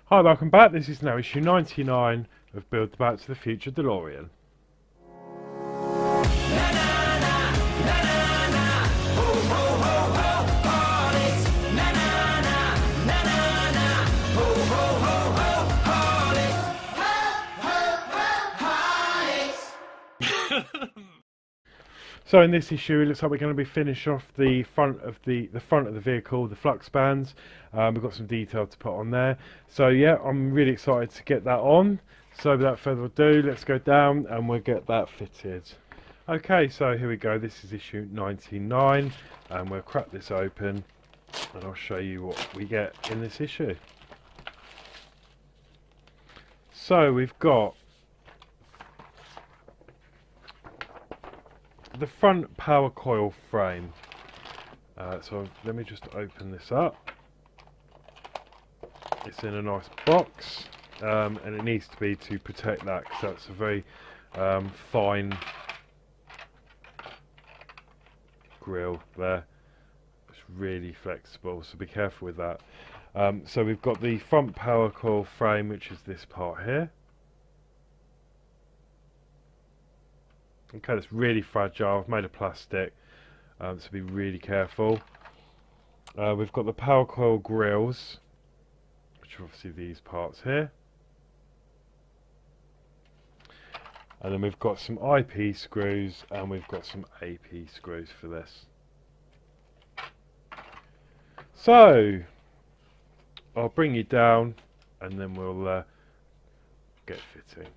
Hi, welcome back. This is now issue 99 of Build the Back to the Future DeLorean. So in this issue, it looks like we're going to be finishing off the front of the vehicle, the flux bands. We've got some detail to put on there. So yeah, I'm really excited to get that on. So without further ado, let's go down and we'll get that fitted. Okay, so here we go. This is issue 99, and we'll crack this open, and I'll show you what we get in this issue. So we've got the front power coil frame. So let me just open this up. It's in a nice box, and it needs to be to protect that, because that's a very fine grill there. It's really flexible, so be careful with that. So we've got the front power coil frame, which is this part here. Okay, it's really fragile. I've made of plastic, so be really careful. We've got the power coil grills, which are obviously these parts here. And then we've got some IP screws, and we've got some AP screws for this. So I'll bring you down, and then we'll get fitting.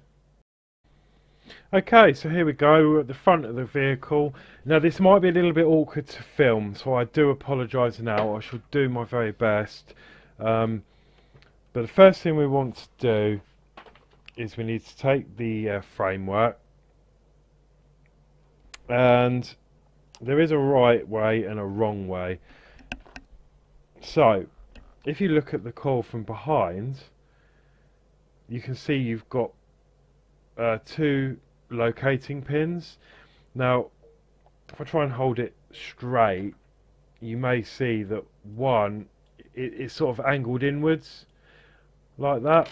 Okay, so here we go. We're at the front of the vehicle. Now this might be a little bit awkward to film, so I do apologise now. I shall do my very best. But the first thing we want to do is we need to take the framework, and there is a right way and a wrong way. So if you look at the coil from behind, you can see you've got two locating pins. Now if I try and hold it straight, you may see that one it's sort of angled inwards like that.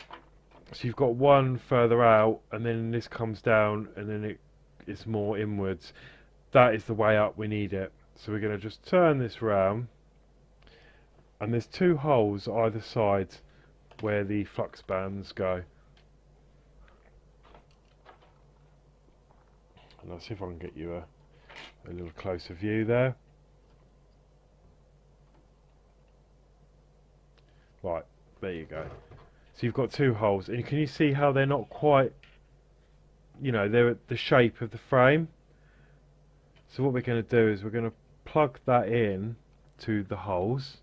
So you've got one further out, and then this comes down, and then it's more inwards. That is the way up we need it. So we're going to just turn this round, and there's two holes either side where the flux bands go. And I'll see if I can get you a little closer view there. Right, there you go. So you've got two holes, and can you see how they're not quite, you know, they're the shape of the frame. So what we're going to do is we're going to plug that in to the holes,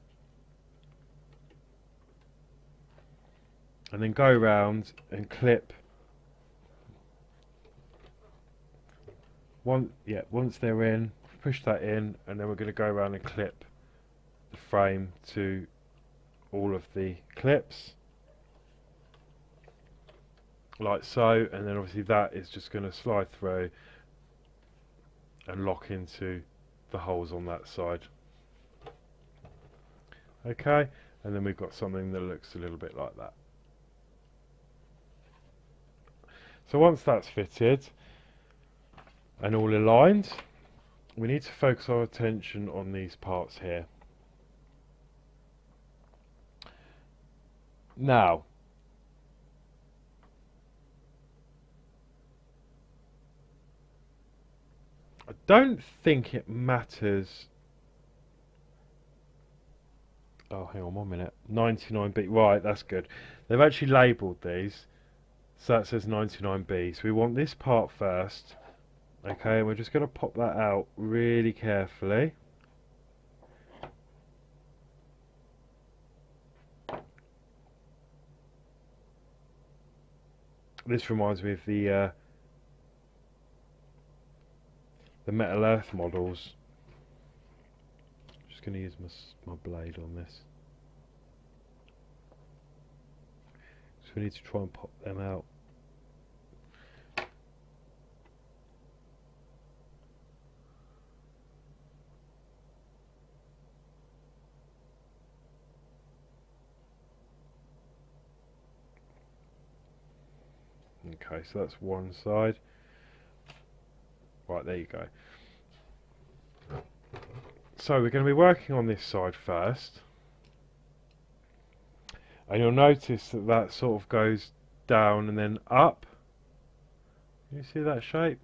and then go around and clip once they're in, push that in, and then we're going to go around and clip the frame to all of the clips like so, and then obviously that is just going to slide through and lock into the holes on that side. Okay, and then we've got something that looks a little bit like that. So once that's fitted and all aligned, we need to focus our attention on these parts here. Now I don't think it matters. Oh, hang on 1 minute. 99B. Right, that's good. They've actually labelled these, so that says 99B. So we want this part first. Okay, and we're just going to pop that out really carefully. This reminds me of the Metal Earth models. Just going to use my blade on this. So we need to try and pop them out. Okay, so that's one side. Right, there you go. So we're going to be working on this side first. And you'll notice that that sort of goes down and then up. You see that shape?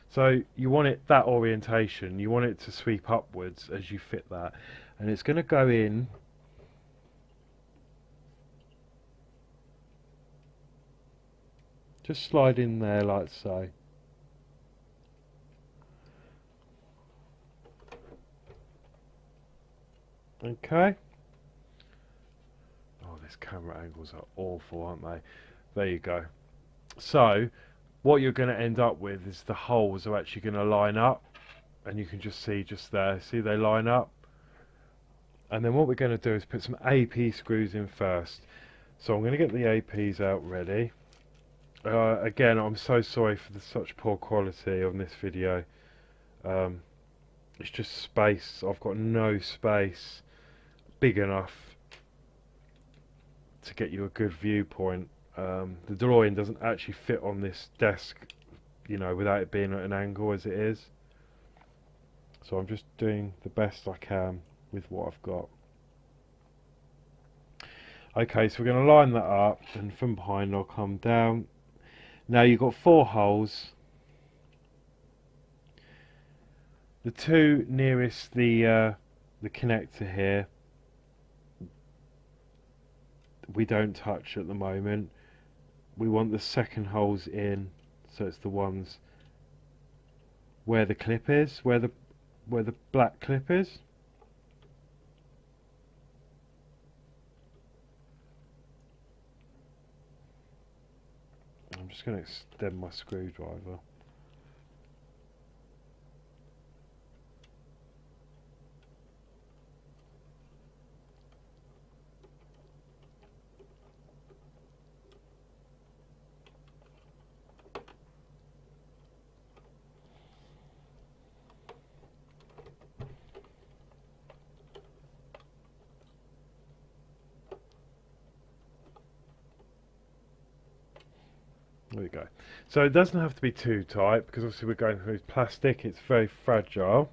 So you want it that orientation, you want it to sweep upwards as you fit that. And it's going to go in just slide in there like so. Okay. Oh, these camera angles are awful, aren't they? There you go. So what you're going to end up with is the holes are actually going to line up, and you can just see just there, see they line up. And then what we're going to do is put some AP screws in first. So I'm going to get the APs out ready. Again, I'm so sorry for such poor quality on this video. It's just space. I've got no space big enough to get you a good viewpoint. The DeLorean doesn't actually fit on this desk, you know, without it being at an angle as it is. So I'm just doing the best I can with what I've got. Okay, so we're going to line that up, and from behind I'll come down. Now you've got 4 holes. The 2 nearest the connector here, we don't touch at the moment. We want the second holes in, so it's the ones where the clip is, where the black clip is. I'm just going to extend my screwdriver. There we go. So it doesn't have to be too tight, because obviously we're going through plastic, it's very fragile.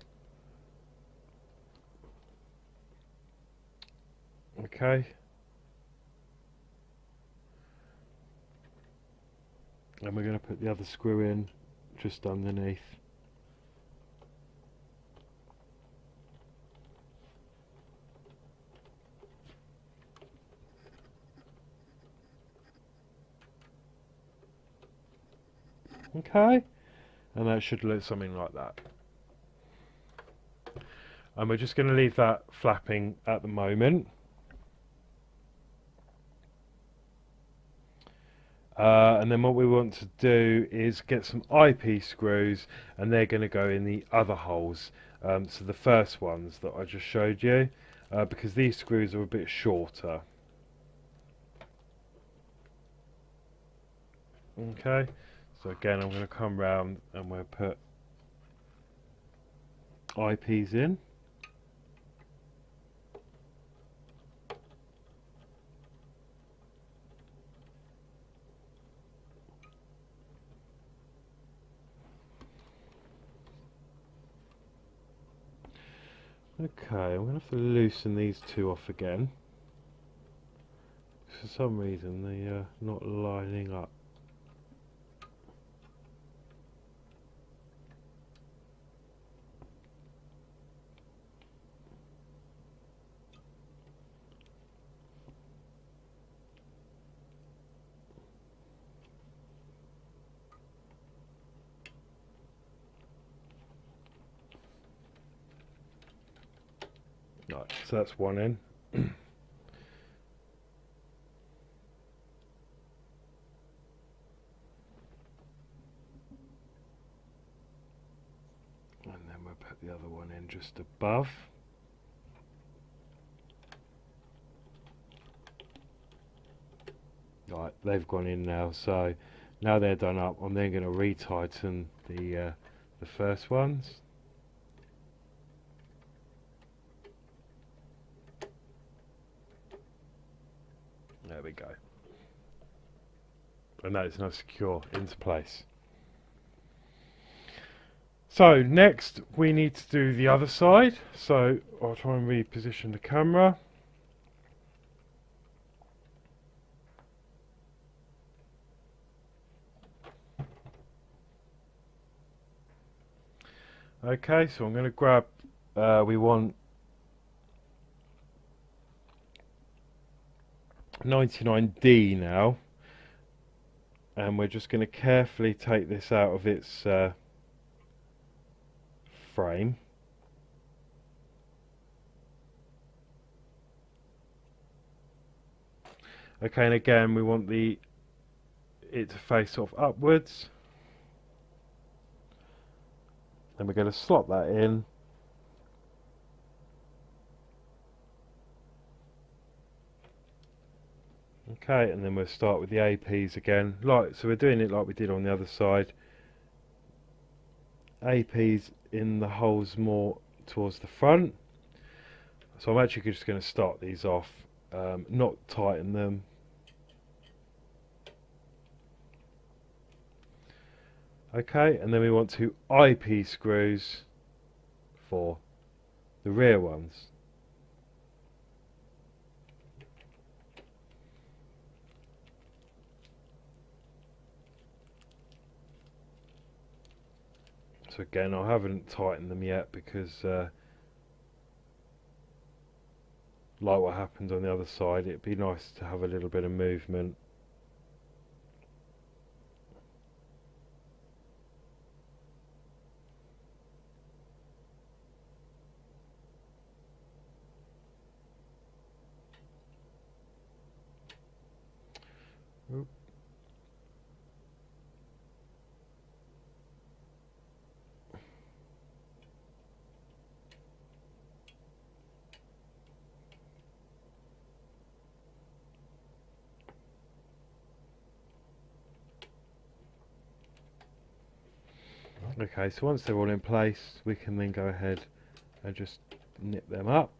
Okay. And we're going to put the other screw in just underneath. Okay, and that should look something like that. And we're just going to leave that flapping at the moment. And then what we want to do is get some IP screws, and they're going to go in the other holes. So the first ones that I just showed you, because these screws are a bit shorter. Okay, so again I'm going to come round and we'll put IPs in. Okay, I'm going to have to loosen these 2 off again. For some reason they are not lining up. Right, so that's one in. And then we'll put the other one in just above. Right, they've gone in now, so now they're done up, I'm then going to retighten the first ones. There we go. And that is now secure into place. So next we need to do the other side. So I'll try and reposition the camera. Okay, so I'm going to grab, we want 99D now, and we're just going to carefully take this out of its frame. Okay, and again we want it to face sort of upwards. And we're going to slot that in. Okay, and then we'll start with the APs again. So we're doing it like we did on the other side. APs in the holes more towards the front. So I'm actually just going to start these off, not tighten them. Okay, and then we want 2 IP screws for the rear ones. So again, I haven't tightened them yet because like what happened on the other side, it'd be nice to have a little bit of movement. Oop. Okay, so once they're all in place, we can then go ahead and just knit them up.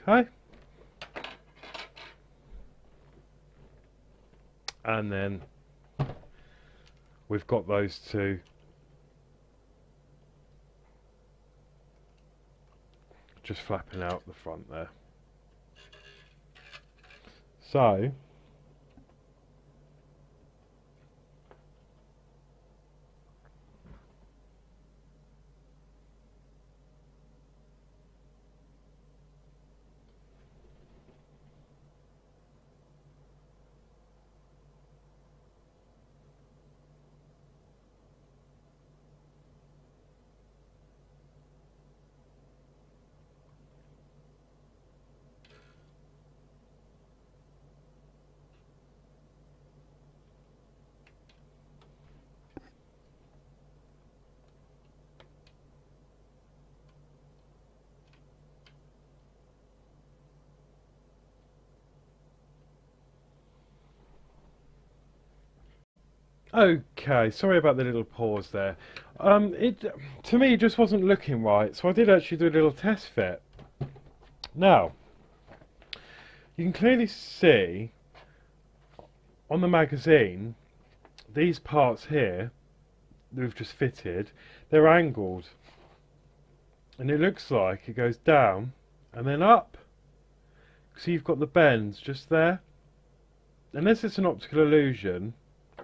Okay. And then we've got those 2 just flapping out the front there. So okay, sorry about the little pause there. To me, it just wasn't looking right, so I did actually do a little test fit. Now, you can clearly see on the magazine, these parts here that we've just fitted, they're angled. And it looks like it goes down and then up. So you've got the bends just there. Unless it's an optical illusion,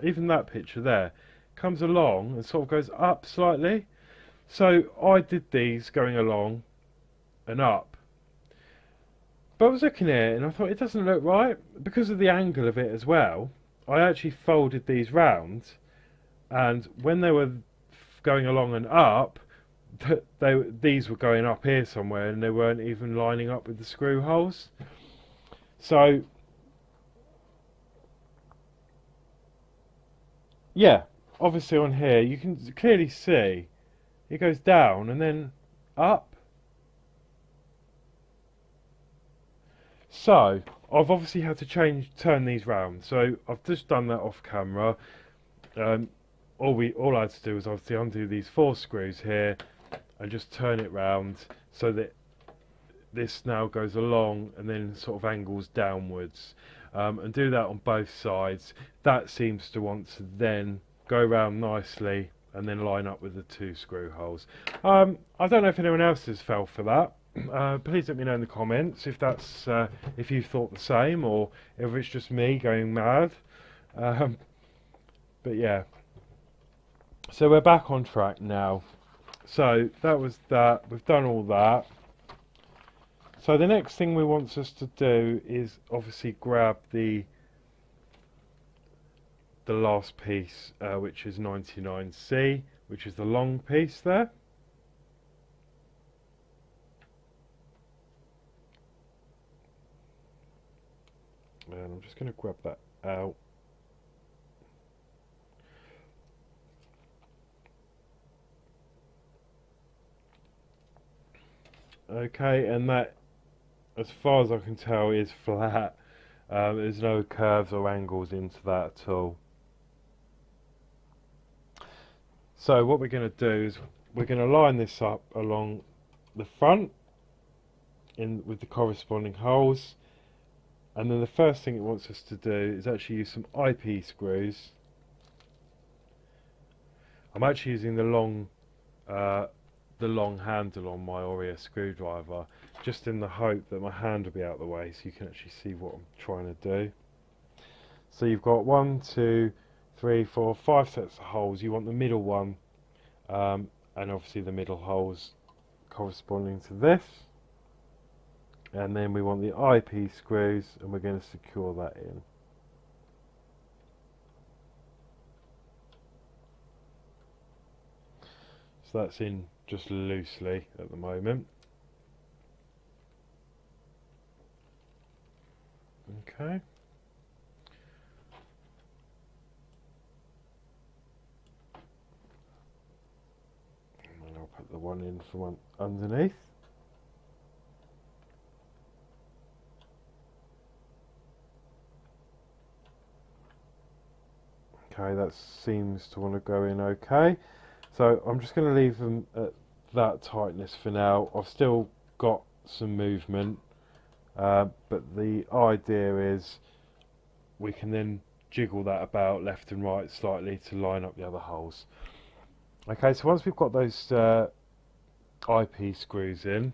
even that picture there comes along and sort of goes up slightly. So I did these going along and up, but I was looking at it and I thought it doesn't look right because of the angle of it as well. I actually folded these round, and when they were going along and up, these were going up here somewhere and they weren't even lining up with the screw holes. So yeah, obviously on here you can clearly see it goes down and then up. So I've obviously had to turn these round. So I've just done that off camera. Um, all I had to do was obviously undo these 4 screws here and just turn it round so that this now goes along and then sort of angles downwards, and do that on both sides. That seems to want to then go round nicely and then line up with the 2 screw holes. I don't know if anyone else has fell for that. Please let me know in the comments if that's if you thought the same or if it's just me going mad. Um, but yeah, so we're back on track now. So that was that. We've done all that. So the next thing we want us to do is obviously grab the last piece, which is 99C, which is the long piece there. And I'm just going to grab that out. Okay, and that, as far as I can tell, is flat. There's no curves or angles into that at all. So what we're going to do is we're going to line this up along the front with the corresponding holes, and then the first thing it wants us to do is actually use some IP screws. I'm actually using the long handle on my Oreo screwdriver, just in the hope that my hand will be out of the way so you can actually see what I'm trying to do. So you've got 1, 2, 3, 4, 5 sets of holes. You want the middle one, and obviously the middle holes corresponding to this. And then we want the IP screws, and we're going to secure that in. So that's in just loosely at the moment. Okay. And then I'll put the one in from underneath. Okay, that seems to want to go in okay. So I'm just going to leave them at that tightness for now. I've still got some movement, but the idea is we can then jiggle that about left and right slightly to line up the other holes. Okay, so once we've got those IP screws in,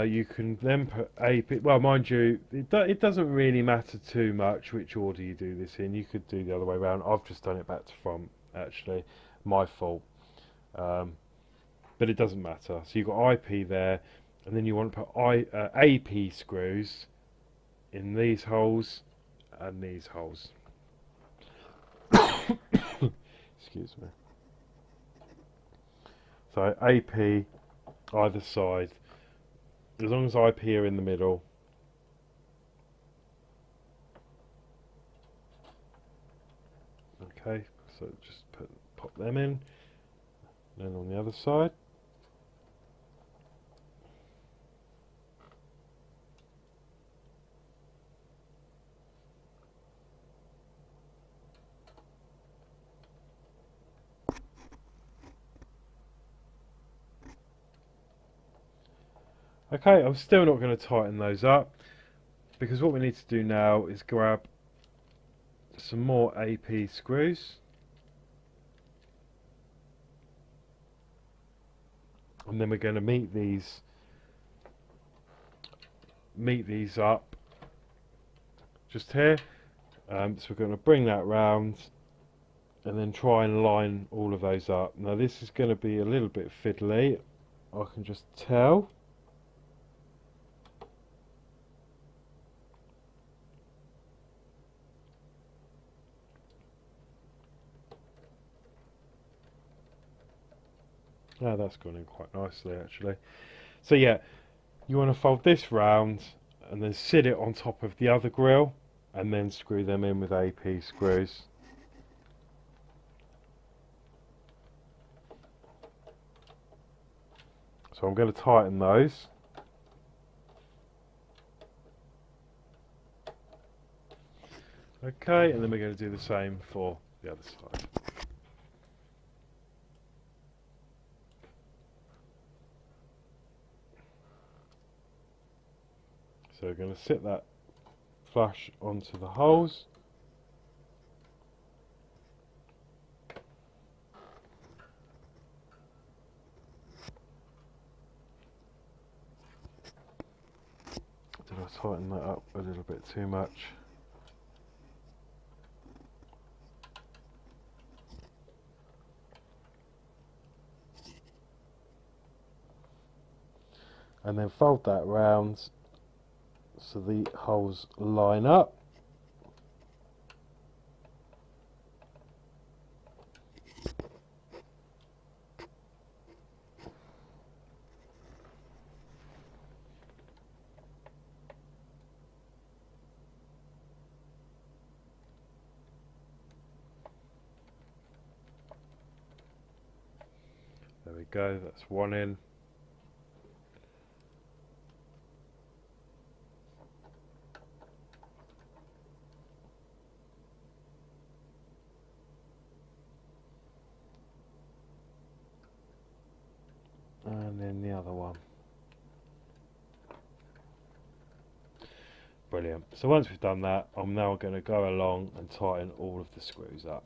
you can then put AP. Well, mind you, it doesn't really matter too much which order you do this in. You could do the other way around. I've just done it back to front, actually. My fault. But it doesn't matter. So you've got IP there, and then you want to put AP screws in these holes and these holes. Excuse me. So AP either side. As long as IP are in the middle. Okay, so just pop them in. Then on the other side. Okay, I'm still not going to tighten those up, because what we need to do now is grab some more AP screws, and then we're going to meet these up just here. So we're going to bring that round and then try and line all of those up. Now this is going to be a little bit fiddly, I can just tell. Oh, that's gone in quite nicely actually. So yeah, you want to fold this round and then sit it on top of the other grill and then screw them in with AP screws. So I'm going to tighten those. Okay, and then we're going to do the same for the other side. So we're going to sit that flush onto the holes. Did I tighten that up a little bit too much? And then fold that round so the holes line up. There we go, that's one in. And then the other one. Brilliant. So once we've done that, I'm now going to go along and tighten all of the screws up.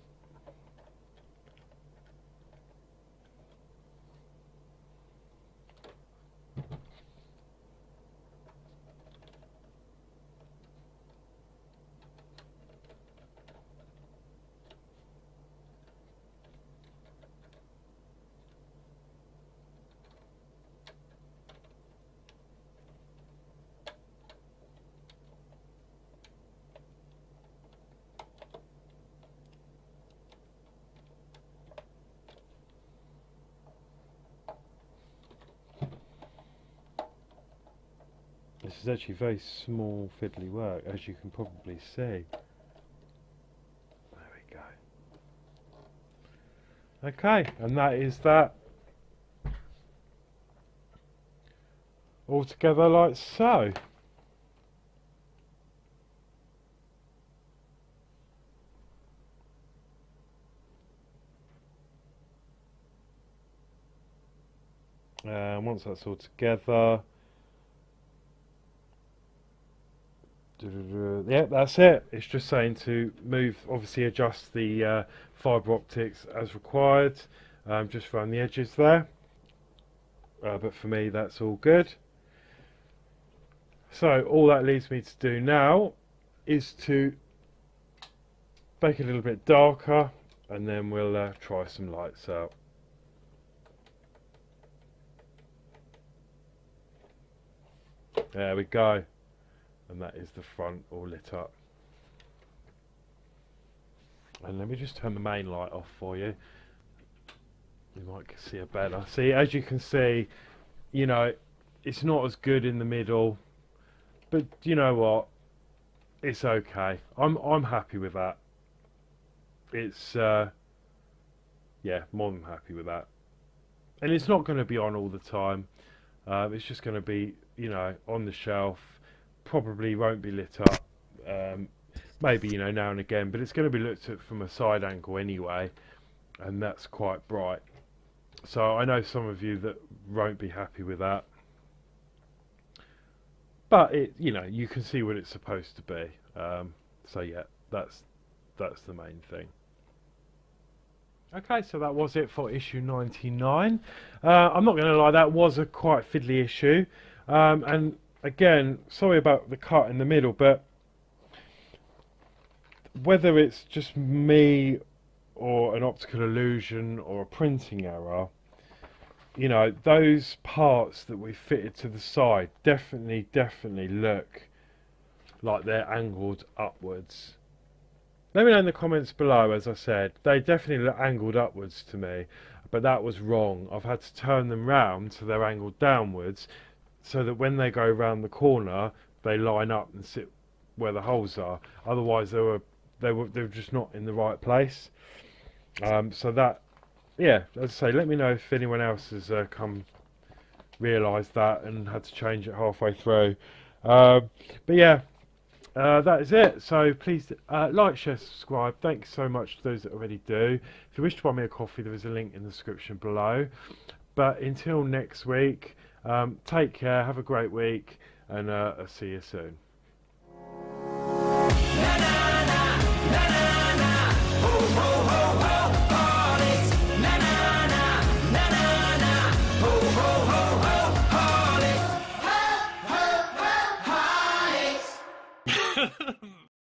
This is actually very small fiddly work, as you can probably see. There we go. Okay, and that is that. All together like so. Once that's all together, yeah, that's it. It's just saying to move, obviously adjust the fibre optics as required, just around the edges there, but for me that's all good. So all that leaves me to do now is to make it a little bit darker, and then we'll try some lights out. There we go. And that is the front all lit up. And let me just turn the main light off for you. You might see it better. See, as you can see, you know, it's not as good in the middle, but you know what? It's okay. I'm happy with that. It's yeah, more than happy with that. And it's not going to be on all the time. It's just going to be, you know, on the shelf. Probably won't be lit up, maybe, you know, now and again, but it's going to be looked at from a side angle anyway, and that's quite bright. So I know some of you that won't be happy with that, but it, you know, you can see what it's supposed to be. So yeah, that's the main thing. Okay, so that was it for issue 99. I'm not going to lie, that was a quite fiddly issue, and again, sorry about the cut in the middle, but whether it's just me or an optical illusion or a printing error, you know, those parts that we fitted to the side definitely look like they're angled upwards. Let me know in the comments below. As I said, they definitely look angled upwards to me, but that was wrong. I've had to turn them round so they're angled downwards, so that when they go round the corner they line up and sit where the holes are. Otherwise they were just not in the right place. So that, yeah, as I say, let me know if anyone else has realised that and had to change it halfway through. But yeah, That is it. So please like, share, subscribe. Thanks so much to those that already do. If you wish to buy me a coffee, there is a link in the description below. But until next week, take care, have a great week, and I'll see you soon. Na, na, na, na, na.